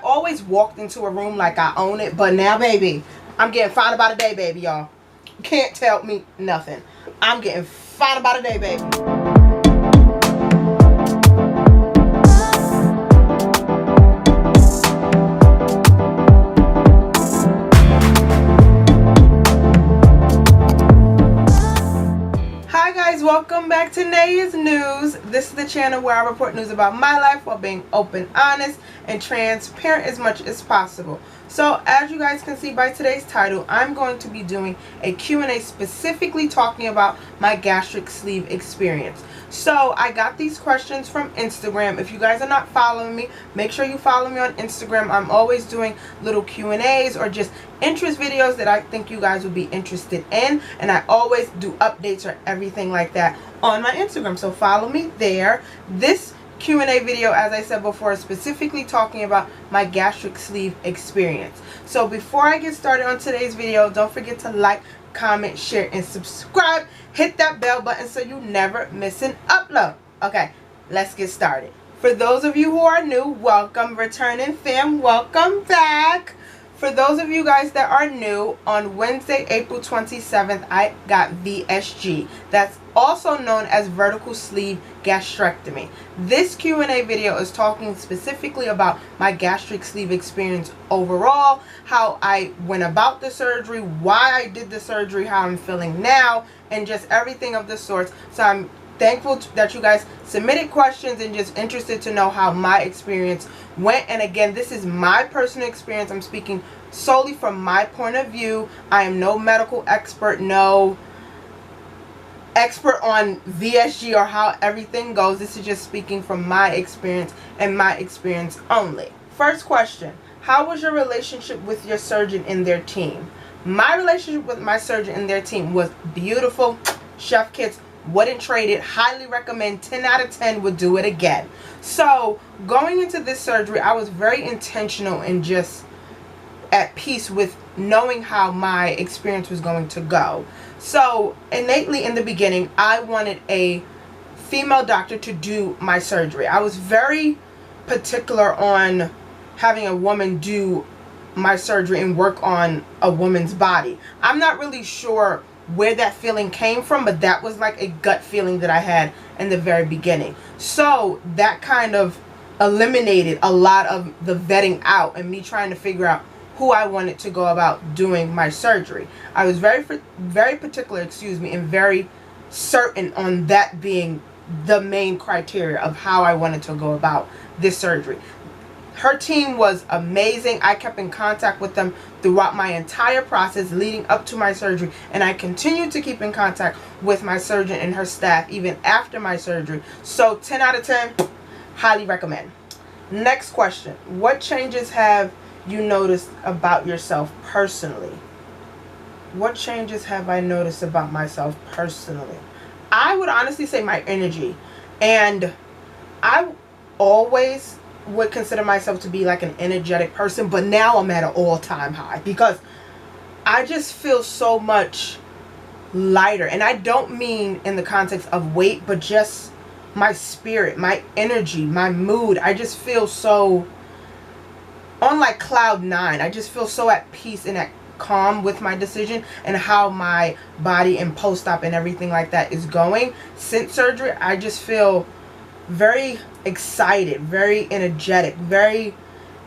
always walked into a room like I own it, but now, baby, I'm getting fine about a day, baby, y'all. You can't tell me nothing. I'm getting fine about a day, baby. Welcome back to Naya's News. This is the channel where I report news about my life while being open, honest, and transparent as much as possible. So as you guys can see by today's title, I'm going to be doing a Q&A specifically talking about my gastric sleeve experience. So I got these questions from Instagram. If you guys are not following me, make sure you follow me on Instagram. I'm always doing little Q&As or just interest videos that I think you guys would be interested in, and I always do updates or everything like that on my Instagram, so follow me there. This Q&A video, as I said before, is specifically talking about my gastric sleeve experience. So before I get started on today's video, don't forget to like, comment, share, and subscribe. Hit that bell button so you never miss an upload. Okay, let's get started. For those of you who are new, welcome. Returning fam, welcome back. For those of you guys that are new, on Wednesday, April 27th, I got VSG. That's also known as vertical sleeve gastrectomy. This Q&A video is talking specifically about my gastric sleeve experience overall, how I went about the surgery, why I did the surgery, how I'm feeling now, and just everything of the sorts. So I'm thankful that you guys submitted questions and just interested to know how my experience went. And again, this is my personal experience. I'm speaking solely from my point of view. I am no medical expert, no expert on VSG or how everything goes. This is just speaking from my experience and my experience only. First question: how was your relationship with your surgeon and their team? My relationship with my surgeon and their team was beautiful. Chef kids, wouldn't trade it, highly recommend, 10 out of 10, would do it again. So going into this surgery, I was very intentional and just at peace with knowing how my experience was going to go. So innately in the beginning, I wanted a female doctor to do my surgery. I was very particular on having a woman do my surgery and work on a woman's body. I'm not really sure where that feeling came from, but that was like a gut feeling that I had in the very beginning. So that kind of eliminated a lot of the vetting out and me trying to figure out who I wanted to go about doing my surgery. I was very particular, and very certain on that being the main criteria of how I wanted to go about this surgery. Her team was amazing. I kept in contact with them throughout my entire process leading up to my surgery, and I continued to keep in contact with my surgeon and her staff even after my surgery. So 10 out of 10, highly recommend. Next question: what changes have you noticed about yourself personally? What changes have I noticed about myself personally? I would honestly say my energy. And I always would consider myself to be like an energetic person, but now I'm at an all-time high because I just feel so much lighter. And I don't mean in the context of weight, but just my spirit, my energy, my mood. I just feel so on like cloud nine. I just feel so at peace and at calm with my decision and how my body and post-op and everything like that is going. Since surgery, I just feel very excited, very energetic, very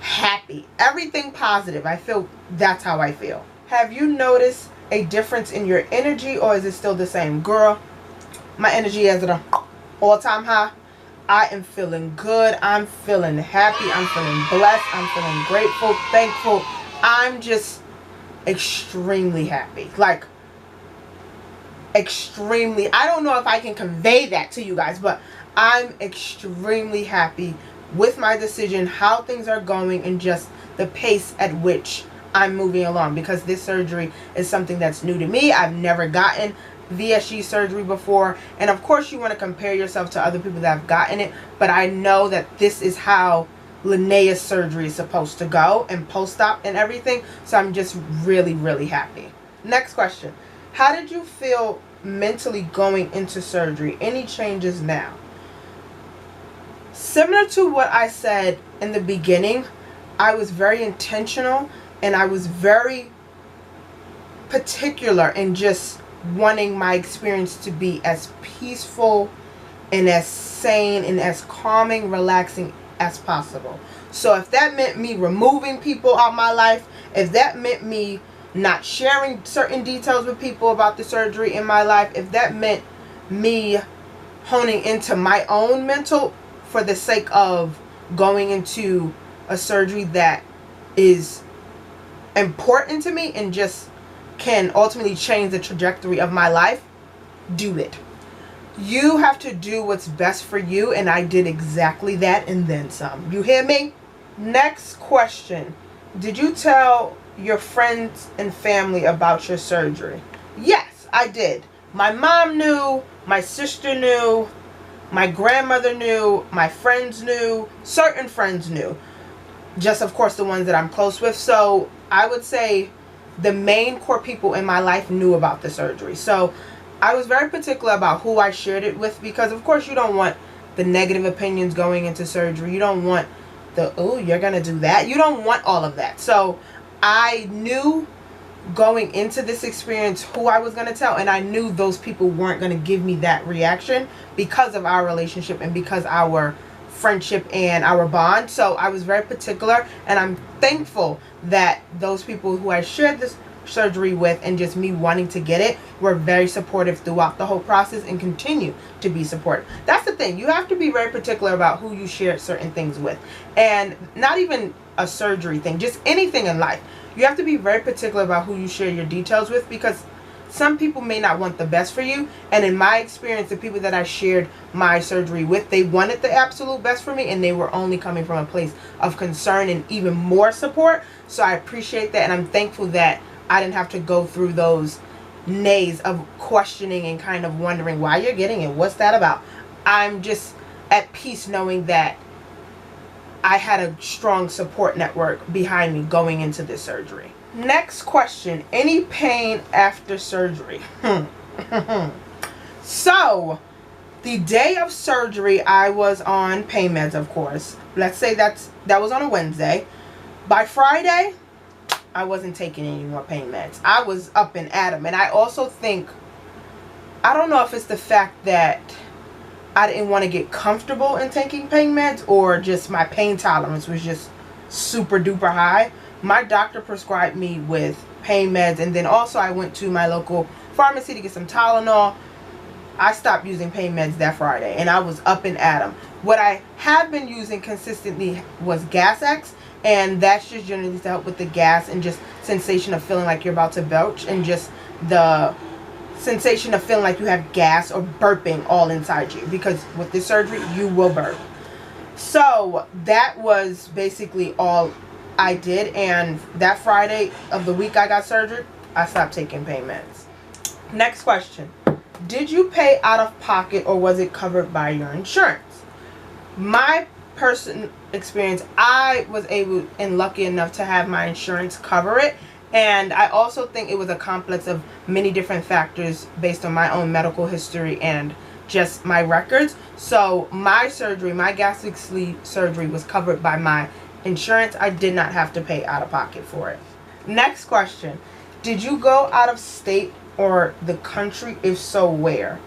happy, everything positive. I feel that's how I feel. Have you noticed a difference in your energy, or is it still the same? Girl, my energy is at an all-time high. I am feeling good. I'm feeling happy. I'm feeling blessed. I'm feeling grateful, thankful. I'm just extremely happy. Like, extremely. I don't know if I can convey that to you guys, but I'm extremely happy with my decision, how things are going, and just the pace at which I'm moving along, because this surgery is something that's new to me. I've never gotten VSG surgery before, and of course you want to compare yourself to other people that have gotten it, but I know that this is how Linnea's surgery is supposed to go, and post-op and everything. So I'm just really happy. Next question: how did you feel mentally going into surgery? Any changes now? Similar to what I said in the beginning, I was very intentional, and I was very particular in just wanting my experience to be as peaceful and as sane and as calming, relaxing as possible. So if that meant me removing people out my life, if that meant me not sharing certain details with people about the surgery in my life, if that meant me honing into my own mental for the sake of going into a surgery that is important to me and just can ultimately change the trajectory of my life, do it. You have to do what's best for you, and I did exactly that and then some. You hear me? Next question. Did you tell your friends and family about your surgery? Yes, I did. My mom knew, my sister knew, my grandmother knew, my friends knew, certain friends knew. Just, of course, the ones that I'm close with. So I would say the main core people in my life knew about the surgery. So I was very particular about who I shared it with, because of course you don't want the negative opinions going into surgery. You don't want the, oh, you're going to do that. You don't want all of that. So I knew going into this experience who I was going to tell, and I knew those people weren't going to give me that reaction because of our relationship and because our friendship and our bond. So I was very particular, and I'm thankful that those people who I shared this surgery with and just me wanting to get it were very supportive throughout the whole process and continue to be supportive. That's the thing. You have to be very particular about who you share certain things with, and not even a surgery thing, just anything in life. You have to be very particular about who you share your details with, because some people may not want the best for you. And in my experience, the people that I shared my surgery with, they wanted the absolute best for me, and they were only coming from a place of concern and even more support. So I appreciate that, and I'm thankful that I didn't have to go through those nays of questioning and kind of wondering why you're getting it. What's that about? I'm just at peace knowing that I had a strong support network behind me going into this surgery. Next question. Any pain after surgery? So, the day of surgery, I was on pain meds, of course. Let's say that was on a Wednesday. By Friday, I wasn't taking any more pain meds. I was up and at 'em. And I also think, I don't know if it's the fact that I didn't want to get comfortable in taking pain meds, or just my pain tolerance was just super duper high. My doctor prescribed me with pain meds, and then also I went to my local pharmacy to get some Tylenol. I stopped using pain meds that Friday, and I was up and at 'em. What I have been using consistently was Gas-X, and that's just generally to help with the gas and just sensation of feeling like you're about to belch, and just the sensation of feeling like you have gas or burping all inside you, because with this surgery you will burp. So that was basically all I did, and that Friday of the week I got surgery, I stopped taking pain meds. Next question. Did you pay out of pocket, or was it covered by your insurance? My personal experience, I was able and lucky enough to have my insurance cover it. And I also think it was a complex of many different factors based on my own medical history and just my records. So my surgery, my gastric sleeve surgery, was covered by my insurance. I did not have to pay out of pocket for it. Next question. Did you go out of state or the country? If so, where?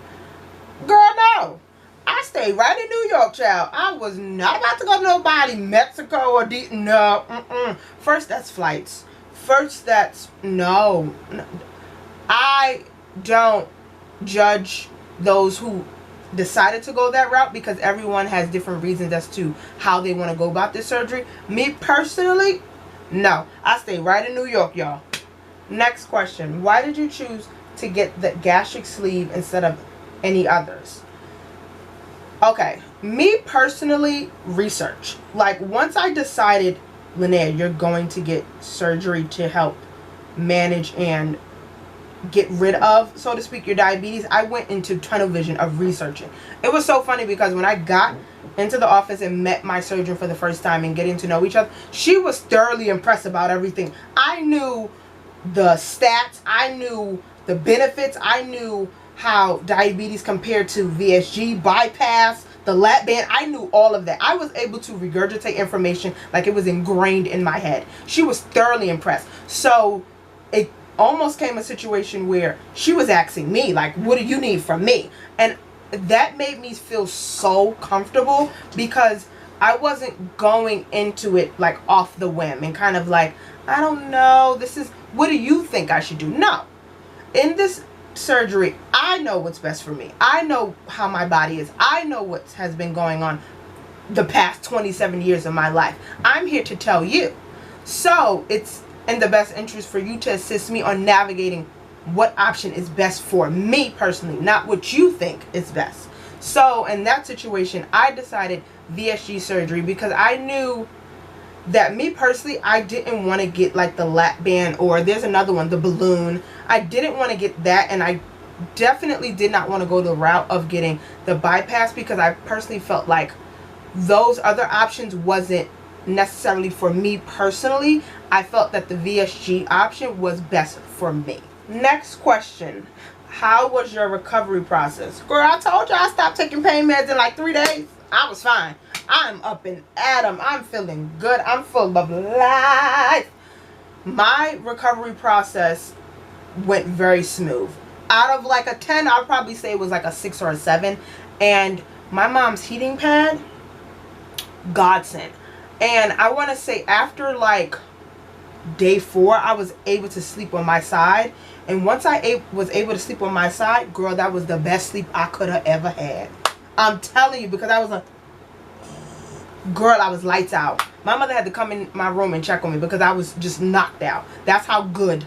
Girl, no. I stayed right in New York, child. I was not about to go to nobody, Mexico or no. First, that's flights. First, that's no. I don't judge those who decided to go that route, because everyone has different reasons as to how they want to go about this surgery. Me personally, no. I stay right in New York, y'all. Next question. Why did you choose to get the gastric sleeve instead of any others? Okay, me personally, research. Like, once I decided, Linnea, you're going to get surgery to help manage and get rid of, so to speak, your diabetes, I went into tunnel vision of researching. It was so funny because when I got into the office and met my surgeon for the first time and getting to know each other, she was thoroughly impressed about everything. I knew the stats, I knew the benefits, I knew how diabetes compared to VSG, bypass, the lap band. I knew all of that. I was able to regurgitate information like it was ingrained in my head. She was thoroughly impressed. So it almost came a situation where she was asking me, like, what do you need from me? And that made me feel so comfortable, because I wasn't going into it like off the whim and kind of like, I don't know, this is, what do you think I should do? No. In this surgery, I know what's best for me. I know how my body is. I know what has been going on the past 27 years of my life. I'm here to tell you. So it's in the best interest for you to assist me on navigating what option is best for me personally, not what you think is best. So in that situation, I decided VSG surgery, because I knew that me personally, I didn't want to get like the lap band, or there's another one, the balloon. I didn't want to get that, and I definitely did not want to go the route of getting the bypass, because I personally felt like those other options wasn't necessarily for me personally. I felt that the VSG option was best for me. Next question. How was your recovery process? Girl, I told you I stopped taking pain meds in like 3 days. I was fine. I'm up and at 'em. I'm feeling good. I'm full of life. My recovery process went very smooth. Out of like a 10, I'll probably say it was like a 6 or a 7. And my mom's heating pad, godsend. And I want to say after like day 4, I was able to sleep on my side. And once I was able to sleep on my side, girl, that was the best sleep I could have ever had. I'm telling you, because I was like, girl, I was lights out. My mother had to come in my room and check on me because I was just knocked out. That's how good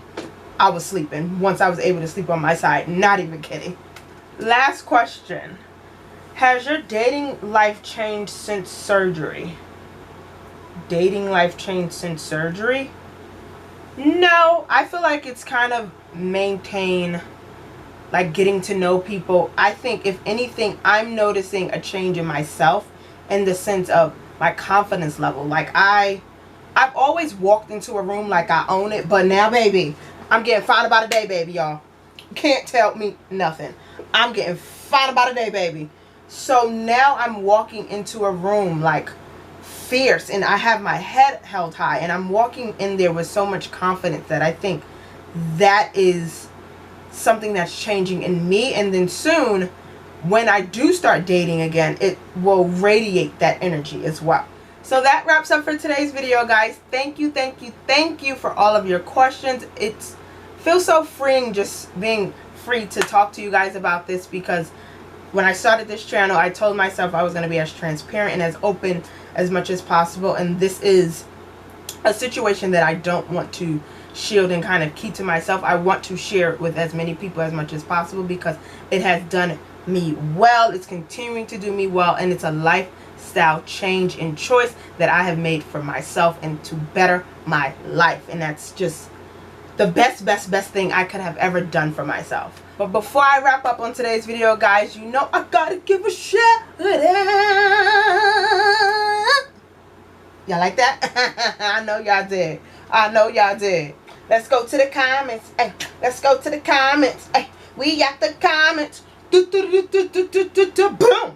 I was sleeping once I was able to sleep on my side. Not even kidding. Last question. Has your dating life changed since surgery? Dating life changed since surgery? No, I feel like it's kind of maintain, like getting to know people. I think if anything, I'm noticing a change in myself in the sense of my confidence level. Like I've always walked into a room like I own it, but now, baby, I'm getting fine about a day, baby, y'all. Can't tell me nothing. I'm getting fine about a day, baby. So now I'm walking into a room like fierce, and I have my head held high, and I'm walking in there with so much confidence that I think that is something that's changing in me. And then soon, when I do start dating again, it will radiate that energy as well. So that wraps up for today's video, guys. Thank you for all of your questions. It feels so freeing just being free to talk to you guys about this, because when I started this channel, I told myself I was going to be as transparent and as open as much as possible, and this is a situation that I don't want to shield and kind of keep to myself. I want to share it with as many people as much as possible, because it has done me well. It's continuing to do me well, and it's a lifestyle change and choice that I have made for myself and to better my life, and that's just the best thing I could have ever done for myself. But before I wrap up on today's video, guys, you know I gotta give a shout out. Y'all like that? I know y'all did. I know y'all did. Let's go to the comments. Hey, let's go to the comments. Hey, we got the comments. Boom.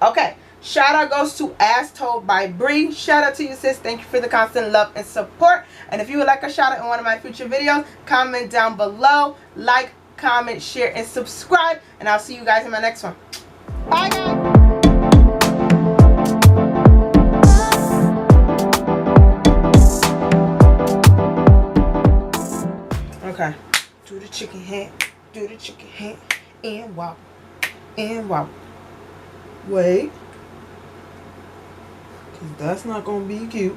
Okay. Shout out goes to As Told by Bree. Shout out to you, sis. Thank you for the constant love and support. And if you would like a shout out in one of my future videos, comment down below. Like, comment, share, and subscribe. And I'll see you guys in my next one. Bye, guys. Okay. Do the chicken head. Do the chicken head. And wobble. And wobble. Wait. Because that's not going to be cute.